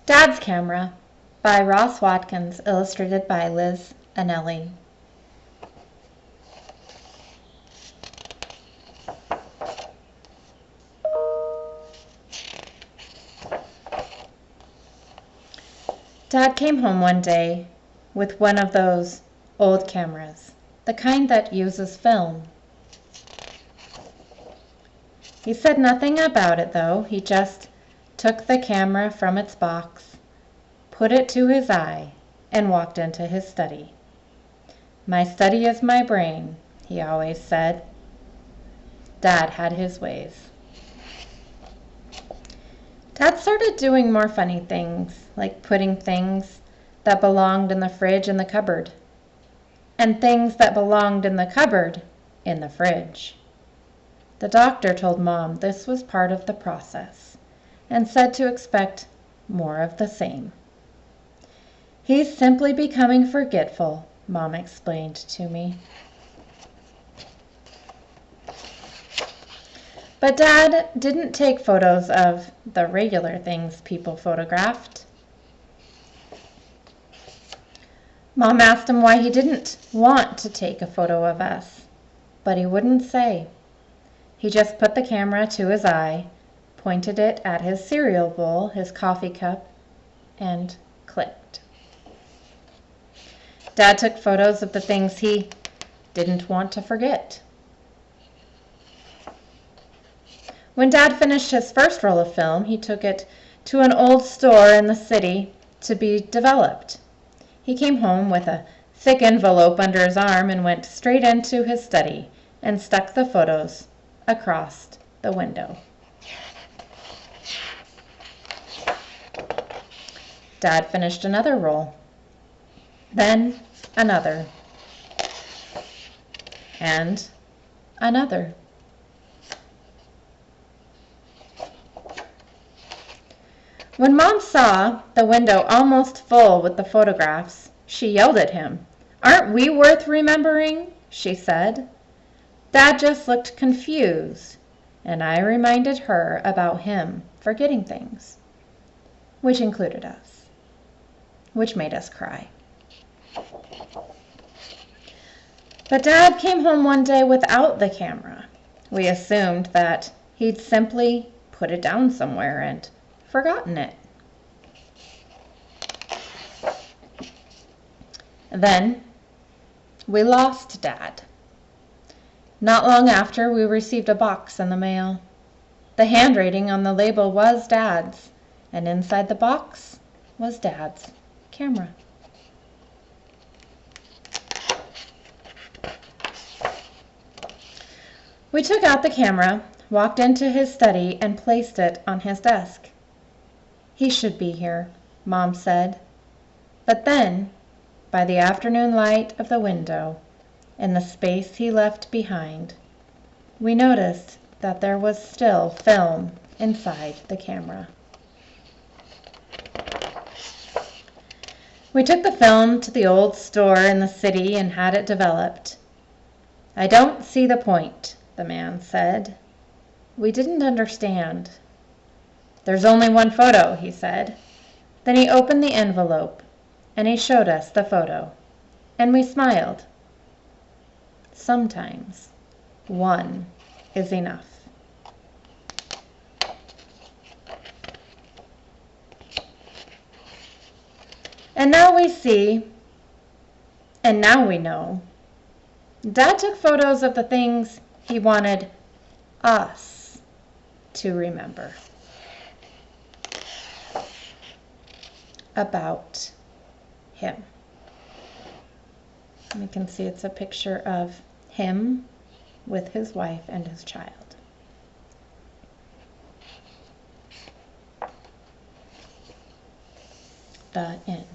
Dad's Camera by Ross Watkins, illustrated by Liz Anelli. Dad came home one day with one of those old cameras, the kind that uses film. He said nothing about it though. He just took the camera from its box, put it to his eye, and walked into his study. "My study is my brain," he always said. Dad had his ways. Dad started doing more funny things, like putting things that belonged in the fridge in the cupboard, and things that belonged in the cupboard in the fridge. The doctor told Mom this was part of the process, and said to expect more of the same. "He's simply becoming forgetful," Mom explained to me. But Dad didn't take photos of the regular things people photographed. Mom asked him why he didn't want to take a photo of us, but he wouldn't say. He just put the camera to his eye, pointed it at his cereal bowl, his coffee cup, and clicked. Dad took photos of the things he didn't want to forget. When Dad finished his first roll of film, he took it to an old store in the city to be developed. He came home with a thick envelope under his arm and went straight into his study and stuck the photos across the window. Dad finished another roll, then another, and another. When Mom saw the window almost full with the photographs, she yelled at him. "Aren't we worth remembering?" she said. Dad just looked confused, and I reminded her about him forgetting things, which included us, which made us cry. But Dad came home one day without the camera. We assumed that he'd simply put it down somewhere and forgotten it. Then we lost Dad. Not long after, we received a box in the mail. The handwriting on the label was Dad's, and inside the box was Dad's camera. We took out the camera, walked into his study, and placed it on his desk. "He should be here," Mom said. But then, by the afternoon light of the window, in the space he left behind, we noticed that there was still film inside the camera. We took the film to the old store in the city and had it developed. "I don't see the point," the man said. We didn't understand. "There's only one photo," he said. Then he opened the envelope and he showed us the photo, and we smiled. Sometimes one is enough. And now we see, and now we know, Dad took photos of the things he wanted us to remember about him. And you can see it's a picture of him with his wife and his child. The end.